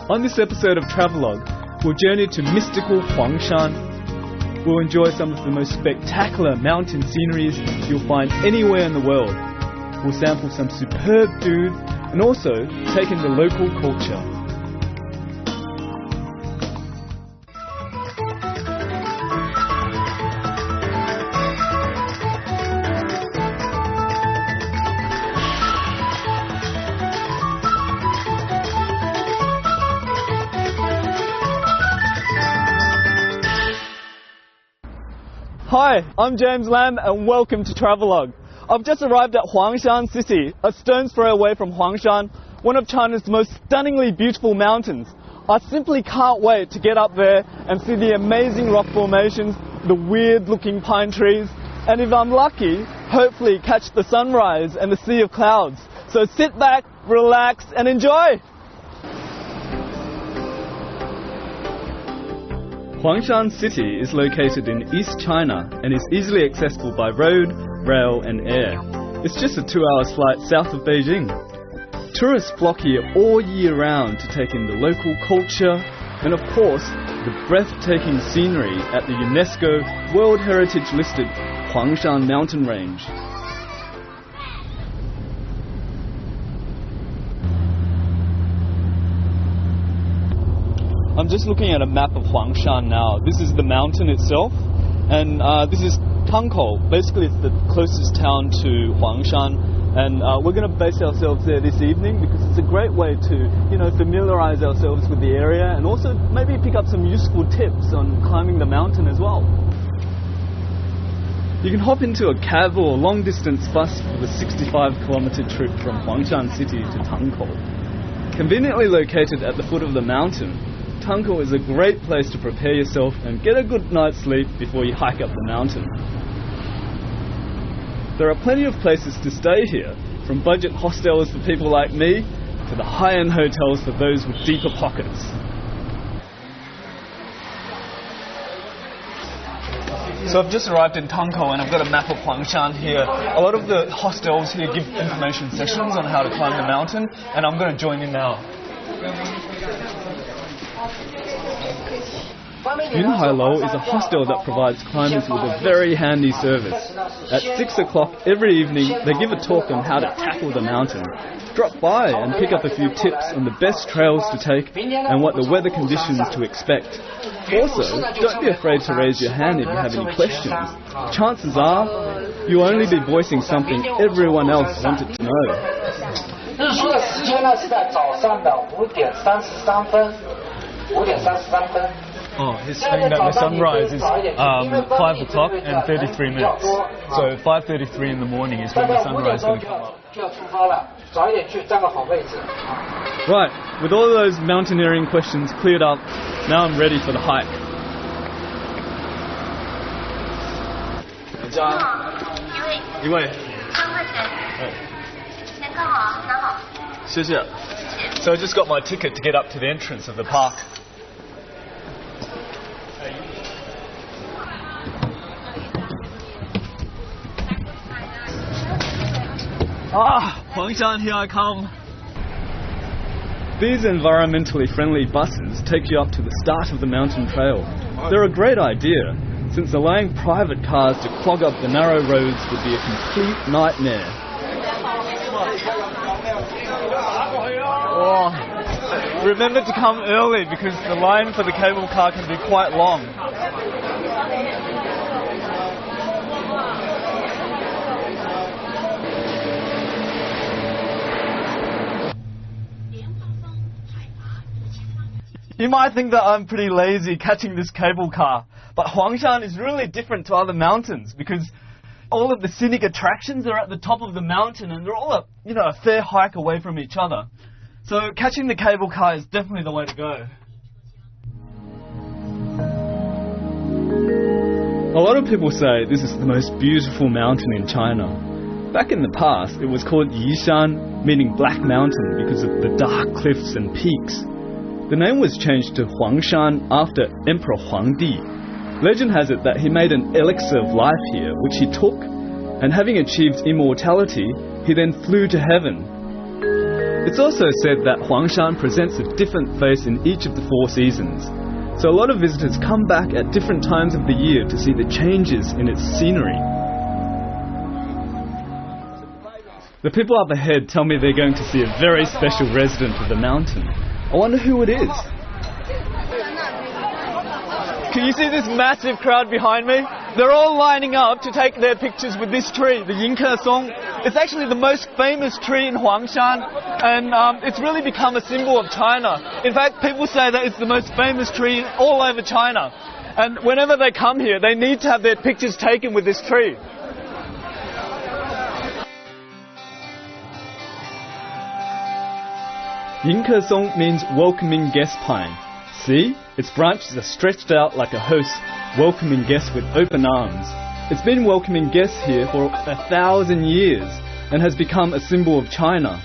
On this episode of Travelogue, we'll journey to mystical Huangshan. We'll enjoy some of the most spectacular mountain sceneries you'll find anywhere in the world. We'll sample some superb food and also take in the local culture. Hi, I'm James Lam and welcome to Travelogue. I've just arrived at Huangshan City, a stone's throw away from Huangshan, one of China's most stunningly beautiful mountains. I simply can't wait to get up there and see the amazing rock formations, the weird looking pine trees, and if I'm lucky, hopefully catch the sunrise and the sea of clouds. So sit back, relax and enjoy! Huangshan City is located in East China and is easily accessible by road, rail and air. It's just a 2-hour flight south of Beijing. Tourists flock here all year round to take in the local culture and of course the breathtaking scenery at the UNESCO World Heritage listed Huangshan mountain range. I'm just looking at a map of Huangshan now. This is the mountain itself, and this is Tangkou. Basically, it's the closest town to Huangshan, and we're going to base ourselves there this evening because it's a great way to, familiarize ourselves with the area and also maybe pick up some useful tips on climbing the mountain as well. You can hop into a cab or a long-distance bus for the 65-kilometer trip from Huangshan City to Tangkou. Conveniently located at the foot of the mountain, Tangkou is a great place to prepare yourself and get a good night's sleep before you hike up the mountain. There are plenty of places to stay here, from budget hostels for people like me to the high-end hotels for those with deeper pockets. So I've just arrived in Tangkou and I've got a map of Huangshan here. A lot of the hostels here give information sessions on how to climb the mountain, and I'm going to join in now. Yunhailou is a hostel that provides climbers with a very handy service. At 6 o'clock every evening, they give a talk on how to tackle the mountain. Drop by and pick up a few tips on the best trails to take and what the weather conditions to expect. Also, don't be afraid to raise your hand if you have any questions. Chances are, you'll only be voicing something everyone else wanted to know. Oh, he's saying that the sunrise is 5 o'clock and 33 minutes. So 5:33 in the morning is when the sunrise is going to come up. Right, with all those mountaineering questions cleared up, now I'm ready for the hike. So I just got my ticket to get up to the entrance of the park. Huangshan, here I come. These environmentally friendly buses take you up to the start of the mountain trail. They're a great idea, since allowing private cars to clog up the narrow roads would be a complete nightmare. Remember to come early because the line for the cable car can be quite long. You might think that I'm pretty lazy catching this cable car, but Huangshan is really different to other mountains because all of the scenic attractions are at the top of the mountain and they're all a fair hike away from each other. So catching the cable car is definitely the way to go. A lot of people say this is the most beautiful mountain in China. Back in the past, it was called Yishan, meaning Black Mountain because of the dark cliffs and peaks. The name was changed to Huangshan after Emperor Huangdi. Legend has it that he made an elixir of life here, which he took, and having achieved immortality, he then flew to heaven. It's also said that Huangshan presents a different face in each of the 4 seasons. So a lot of visitors come back at different times of the year to see the changes in its scenery. The people up ahead tell me they're going to see a very special resident of the mountain. I wonder who it is. Can you see this massive crowd behind me? They're all lining up to take their pictures with this tree, the Yingke Song. It's actually the most famous tree in Huangshan, and it's really become a symbol of China. In fact, people say that it's the most famous tree all over China. And whenever they come here, they need to have their pictures taken with this tree. Yingke Song means welcoming guest pine. See? Its branches are stretched out like a host, welcoming guests with open arms. It's been welcoming guests here for 1,000 years and has become a symbol of China.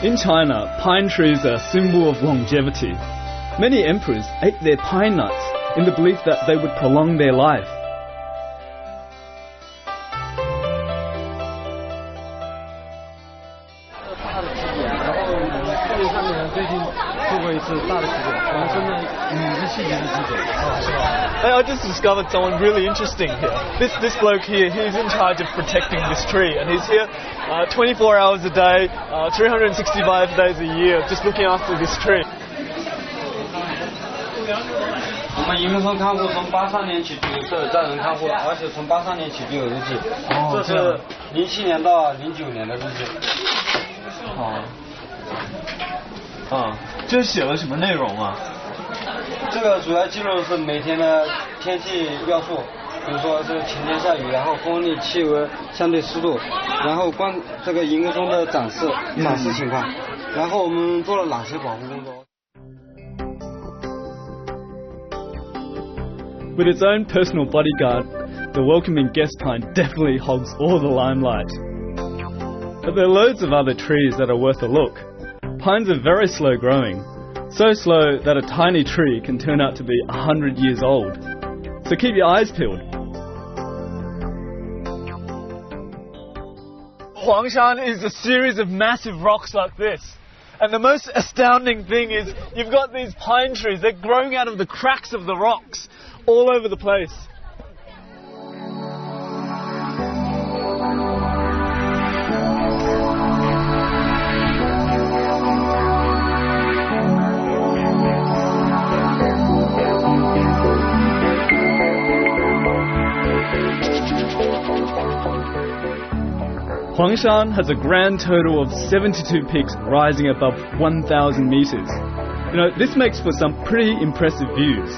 In China, pine trees are a symbol of longevity. Many emperors ate their pine nuts in the belief that they would prolong their life. I just discovered someone really interesting here. This bloke here, he's in charge of protecting this tree, and he's here 24 hours a day, 365 days a year, just looking after this tree. 我们银松看护从83年起就有在人看护了，而且从83年起就有日记，这是07年到09年的日记。这写了什么内容啊？这个主要记录的是每天的天气要素，比如说这个晴天下雨，然后风力、气温、相对湿度，然后这个银松的展示情况，然后我们做了哪些保护工作。 With its own personal bodyguard, the welcoming guest pine definitely hogs all the limelight. But there are loads of other trees that are worth a look. Pines are very slow growing, so slow that a tiny tree can turn out to be 100 years old. So keep your eyes peeled. Huangshan is a series of massive rocks like this. And the most astounding thing is you've got these pine trees, they're growing out of the cracks of the rocks all over the place. Huangshan has a grand total of 72 peaks rising above 1,000 meters. You know, this makes for some pretty impressive views.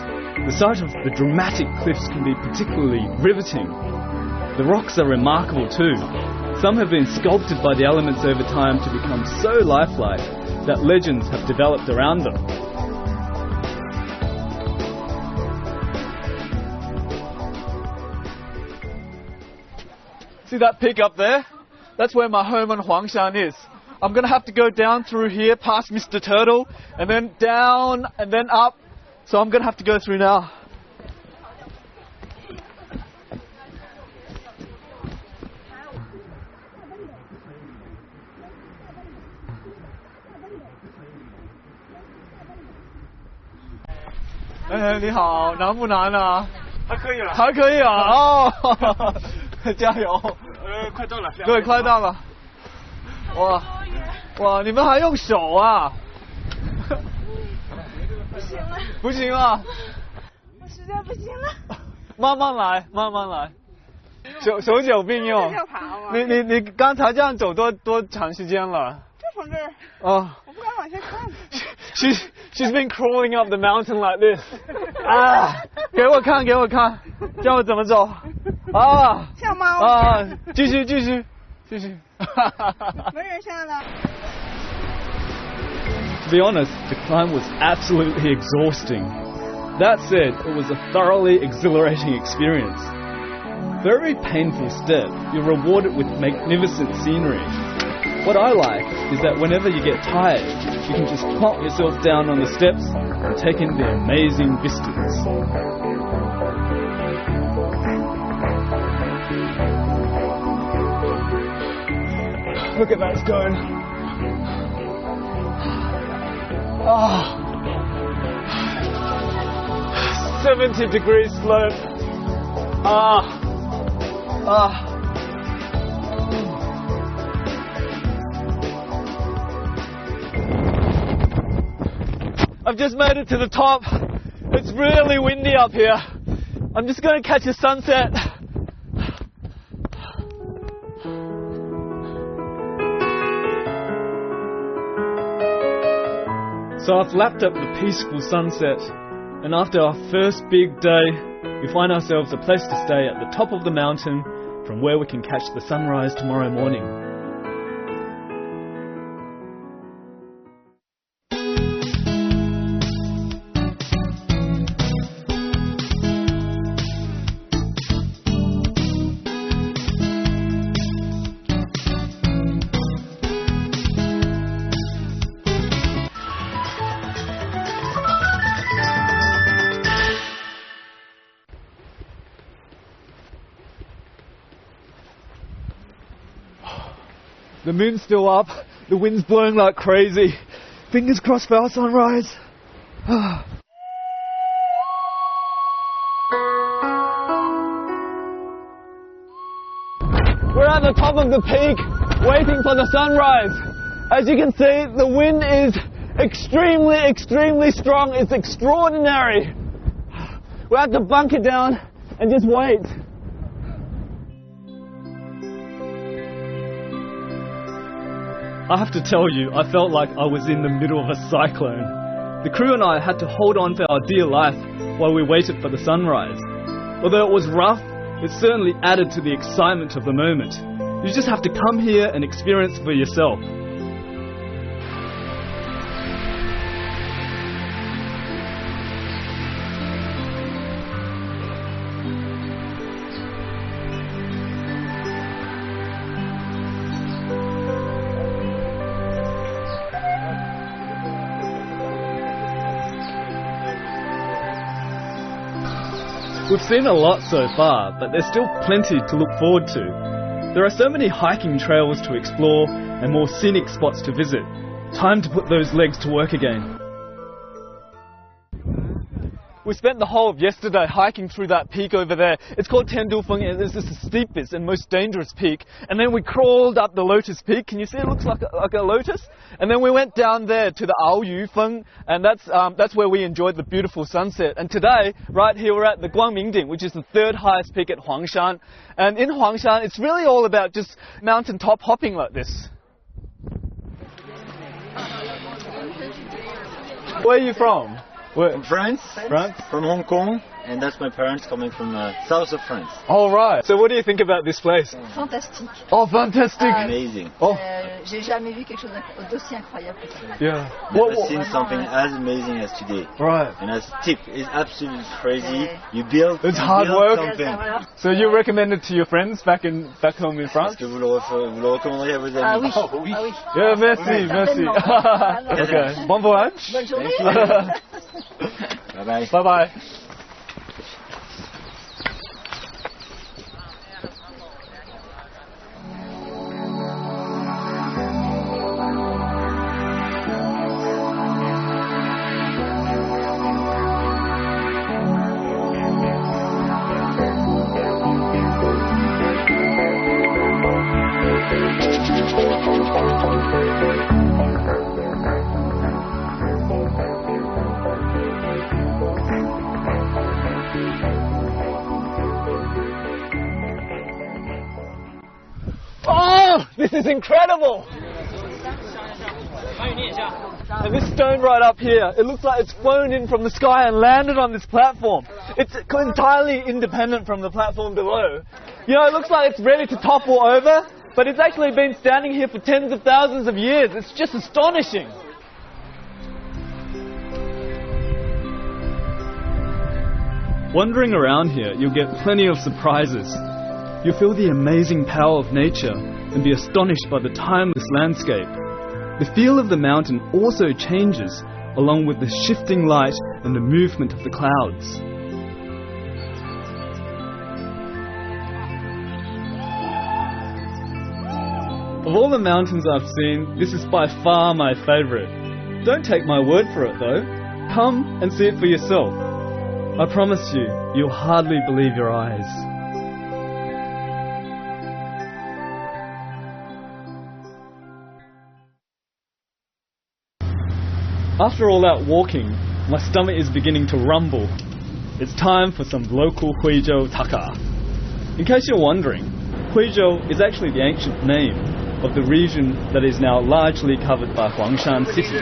The sight of the dramatic cliffs can be particularly riveting. The rocks are remarkable too. Some have been sculpted by the elements over time to become so lifelike that legends have developed around them. See that peak up there? That's where my home on Huangshan is. I'm going to have to go down through here past Mr. Turtle and then down and then up. So I'm going to have to go through now. Hey, 你好，难不难啊？还可以了。还可以啊，哦，加油！快到了。对，快到了。哇，哇，你们还用手啊？不行了。不行啊？我实在不行了。慢慢来，慢慢来。手脚并用。你刚才这样走多长时间了？就从这儿。哦。我不敢往下看。She's been crawling up the mountain like this. 啊，给我看，给我看，教我怎么走。啊。像猫。啊，继续。没人下了。To be honest, the climb was absolutely exhausting. That said, it was a thoroughly exhilarating experience. For every painful step, you're rewarded with magnificent scenery. What I like is that whenever you get tired, you can just plonk yourself down on the steps and take in the amazing vistas. Look at that stone. Oh. 70-degree slope. I've just made it to the top. It's really windy up here. I'm just going to catch a sunset. So I've lapped up the peaceful sunset, and after our first big day, we find ourselves a place to stay at the top of the mountain from where we can catch the sunrise tomorrow morning. The moon's still up, the wind's blowing like crazy. Fingers crossed for our sunrise. We're at the top of the peak, waiting for the sunrise. As you can see, the wind is extremely strong. It's extraordinary. We have to bunker down and just wait. I have to tell you, I felt like I was in the middle of a cyclone. The crew and I had to hold on for our dear life while we waited for the sunrise. Although it was rough, it certainly added to the excitement of the moment. You just have to come here and experience for yourself. We've seen a lot so far, but there's still plenty to look forward to. There are so many hiking trails to explore and more scenic spots to visit. Time to put those legs to work again. We spent the whole of yesterday hiking through that peak over there. It's called Tiandufeng, and it's the steepest and most dangerous peak. And then we crawled up the Lotus Peak. Can you see it looks like a lotus? And then we went down there to the Aoyufeng, and that's where we enjoyed the beautiful sunset. And today, right here, we're at the Guangmingding, which is the third highest peak at Huangshan. And in Huangshan, it's really all about just mountaintop hopping like this. Where are you from? From France, from Hong Kong, and that's my parents coming from south of France. All right. So what do you think about this place? Fantastique. Oh, fantastic. Amazing. Oh. J'ai jamais vu quelque chose d'aussi incroyable que ça. Yeah. Never seen something as amazing as today. Right. And as tip, it's absolutely crazy. You build. It's hard work. Something. So you recommend it to your friends back home in France? Est-ce que vous le recommanderiez à vos amis? Ah oui. Oh, oui. Ah oui. Yeah, merci, merci. Okay. Bon voyage. Bonne journée. Bye bye. Bye bye. Oh, this is incredible! And this stone right up here, it looks like it's flown in from the sky and landed on this platform. It's entirely independent from the platform below. You know, it looks like it's ready to topple over, but it's actually been standing here for tens of thousands of years. It's just astonishing. Wandering around here, you'll get plenty of surprises. You'll feel the amazing power of nature and be astonished by the timeless landscape. The feel of the mountain also changes along with the shifting light and the movement of the clouds. Of all the mountains I've seen, this is by far my favourite. Don't take my word for it though. Come and see it for yourself. I promise you, you'll hardly believe your eyes. After all that walking, my stomach is beginning to rumble. It's time for some local Huizhou taka. In case you're wondering, Huizhou is actually the ancient name of the region that is now largely covered by Huangshan city.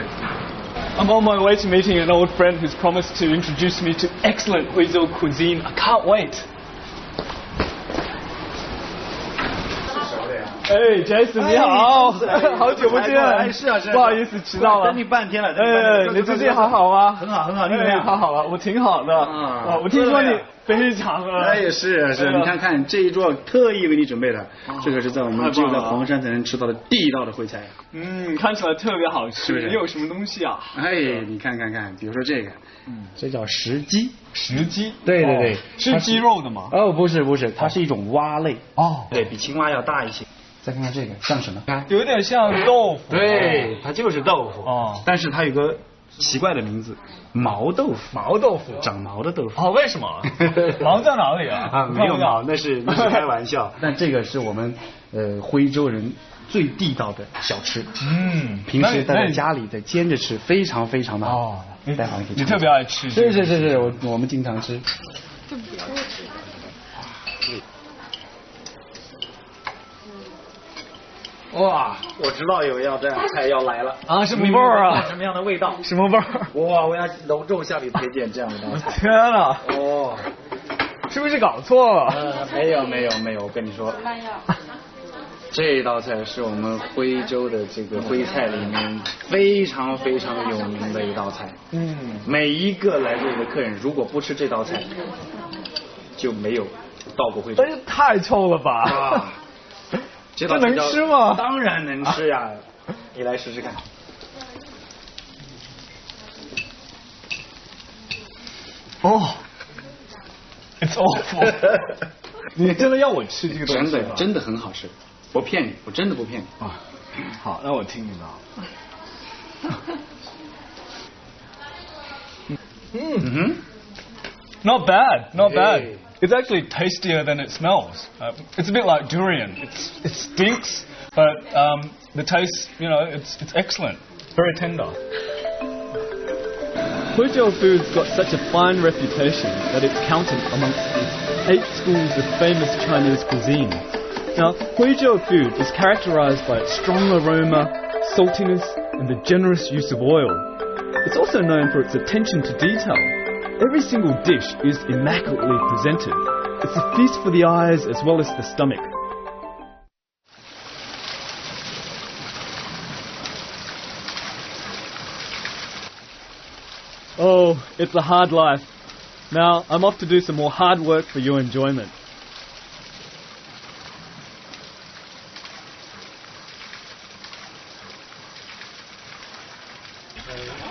I'm on my way to meeting an old friend who's promised to introduce me to excellent Huizhou cuisine. I can't wait. Hey Jason， 你好，好久不见，不好意思迟到了，等你半天了。你最近还好吗？很好，你怎么样？还好了，我挺好的。我听说你非常也是，你看这一桌特意为你准备的，这个是在我们只有在黄山才能吃到的地道的徽菜。看起来特别好吃。你有什么东西啊？你看，比如说这个，这叫石鸡。石鸡？对，是鸡肉的吗？不是，它是一种蛙类。对比青蛙要大一些。再看看这个像什么？有点像豆腐。对，它就是豆腐。但是它有个奇怪的名字，毛豆腐。毛豆腐，长毛的豆腐。为什么？毛在哪里啊？没有毛，那是开玩笑。但这个是我们徽州人最地道的小吃。平时带在家里再煎着吃，非常非常的好。待会儿可以。你特别爱吃？是，我们经常吃。哇，我知道有这样菜要来了什么味儿啊？什么样的味道？什么味儿？哇，我要隆重向你推荐这样的道菜。天哪！是不是搞错了？没有，我跟你说，这道菜是我们徽州的这个徽菜里面非常非常有名的一道菜。每一个来这里的客人，如果不吃这道菜，就没有到过徽州。但是太臭了吧！这能吃吗？当然能吃呀，你来试试看。It's awful 。你真的要我吃这个东西？真的很好吃，不骗你，我真的不骗你。好，那我听你的。Not bad. It's actually tastier than it smells. It's a bit like durian. It stinks, but the taste, it's excellent. Very tender. Huizhou food's got such a fine reputation that it's counted amongst the 8 schools of famous Chinese cuisine. Now, Huizhou food is characterized by its strong aroma, saltiness, and the generous use of oil. It's also known for its attention to detail. Every single dish is immaculately presented. It's a feast for the eyes as well as the stomach. It's a hard life. Now, I'm off to do some more hard work for your enjoyment.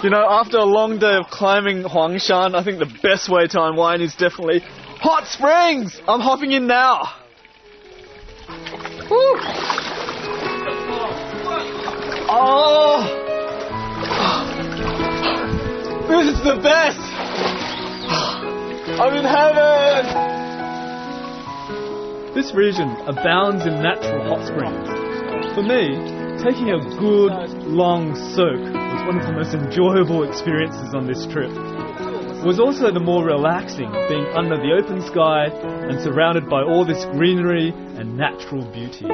After a long day of climbing Huangshan, I think the best way to unwind is definitely hot springs! I'm hopping in now. Woo. This is the best! I'm in heaven! This region abounds in natural hot springs. For me, taking a good, long soak was one of the most enjoyable experiences on this trip. It was also the more relaxing, being under the open sky and surrounded by all this greenery and natural beauty.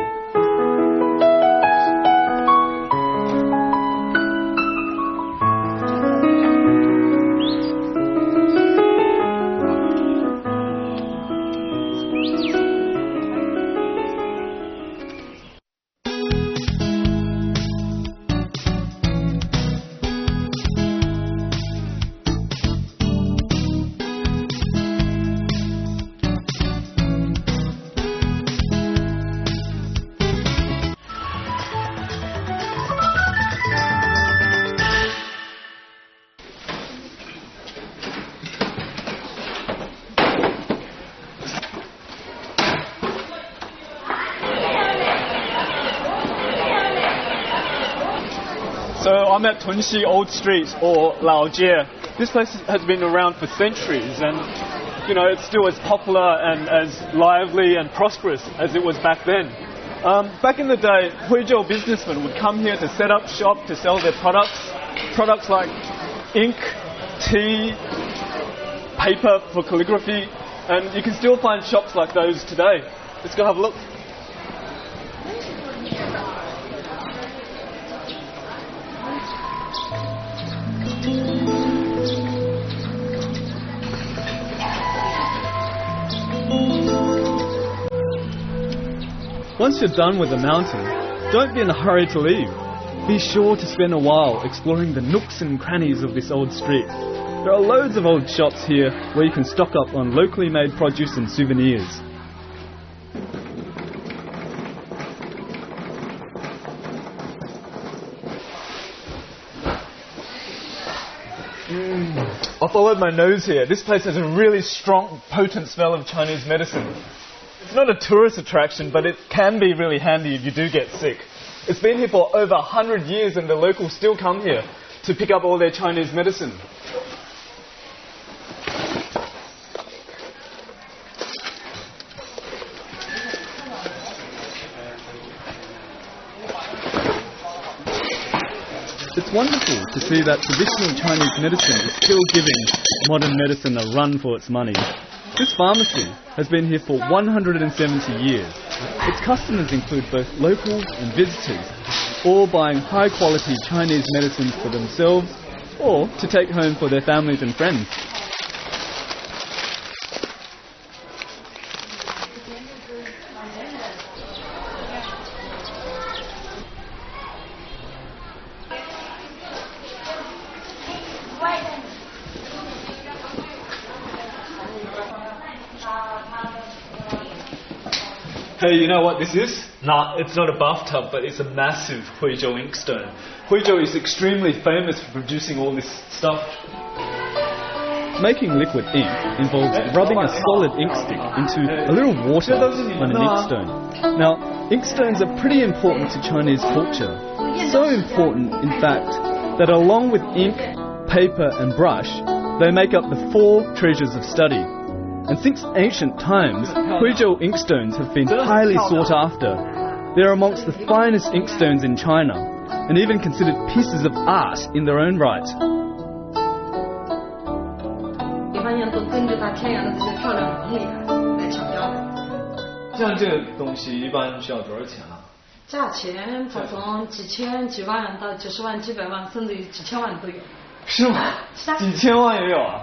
So I'm at Tunxi Old Street, or Laojie. This place has been around for centuries, and you know, it's still as popular and as lively and prosperous as it was back then. Back in the day, Huizhou businessmen would come here to set up shop to sell their products like ink, tea, paper for calligraphy, and you can still find shops like those today. Let's go have a look. Once you're done with the mountain, don't be in a hurry to leave. Be sure to spend a while exploring the nooks and crannies of this old street. There are loads of old shops here where you can stock up on locally made produce and souvenirs. I followed my nose here. This place has a really strong, potent smell of Chinese medicine. It's not a tourist attraction, but it can be really handy if you do get sick. It's been here for over 100 years and the locals still come here to pick up all their Chinese medicine. It's wonderful to see that traditional Chinese medicine is still giving modern medicine a run for its money. This pharmacy has been here for 170 years. Its customers include both locals and visitors, all buying high-quality Chinese medicines for themselves or to take home for their families and friends. Hey, you know what this is? Nah, it's not a bathtub, but it's a massive Huizhou inkstone. Huizhou is extremely famous for producing all this stuff. Making liquid ink involves rubbing a solid ink stick into a little water on an inkstone. Now, inkstones are pretty important to Chinese culture. So important, in fact, that along with ink, paper and brush, they make up the 4 treasures of study. And since ancient times, Huizhou inkstones have been highly sought after. They're amongst the finest inkstones in China, and even considered pieces of art in their own right. 一般人都根据它天然的这些漂亮纹理来抢标的。像这个东西一般需要多少钱啊？价钱它从几千、几万到几十万、几百万，甚至于几千万都有。是吗？几千万也有啊？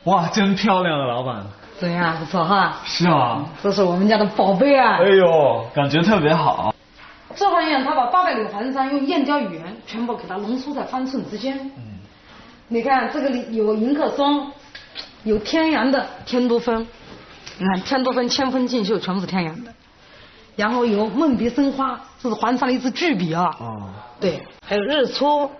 哇，真漂亮啊，老板！怎么样，不错哈？是啊，这是我们家的宝贝啊！哎呦，感觉特别好。这玩意儿，它把860环山用燕雕语言全部给它浓缩在方寸之间。你看这个里有迎客松，有天然的天都芬，你看天都芬、千分竞秀全部是天然的。然后有梦笔生花，这是环山的一支巨笔啊。哦。对，还有日出。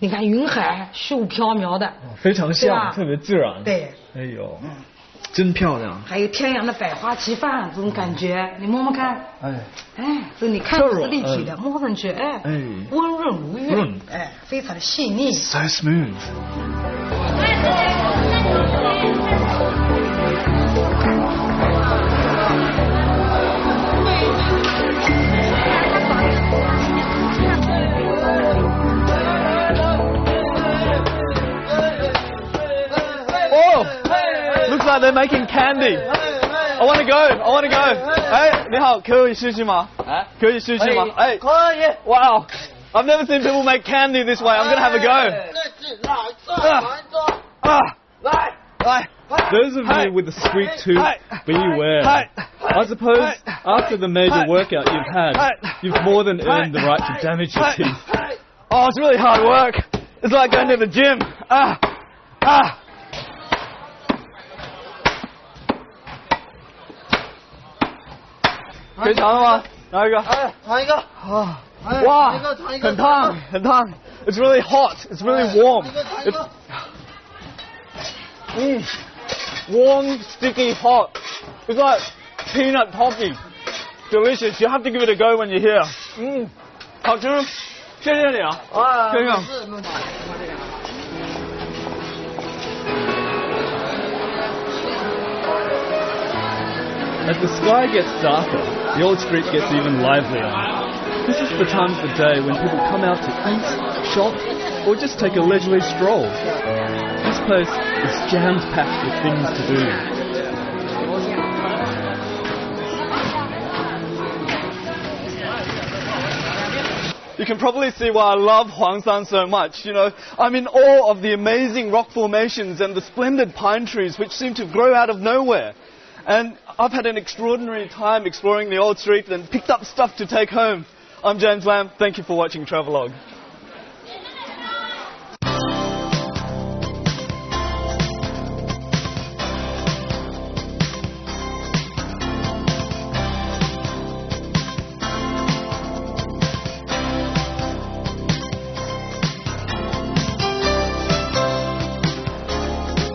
你看云海虚无缥缈的，非常像，特别自然。对，哎呦，真漂亮。还有天然的百花齐放这种感觉，你摸摸看。哎，这你看是立体的，摸上去，温润如玉，非常的细腻。So smooth. Looks like they're making candy. I want to go. 哎，你好，可以试试吗？可以试试吗？哎，可以。Wow, I've never seen people make candy this way. I'm gonna have a go. Those of you with a sweet tooth, beware. I suppose after the major workout you've had, you've more than earned the right to damage your teeth. Oh, it's really hard work. It's like going to the gym. 可以尝了吗？拿一个。尝一个。哇，很烫，很烫。It's really hot. It's really warm. Warm, sticky, hot. It's like peanut toffee. delicious. You have to give it a go when you're here. 好吃，谢谢你啊。先生。As the sky gets darker, the old street gets even livelier. This is the time of the day when people come out to eat, shop, or just take a leisurely stroll. This place is jam-packed with things to do. You can probably see why I love Huangshan so much. You know, I'm in awe of the amazing rock formations and the splendid pine trees which seem to grow out of nowhere. And I've had an extraordinary time exploring the old street and picked up stuff to take home. I'm James Lamb. Thank you for watching Travelogue.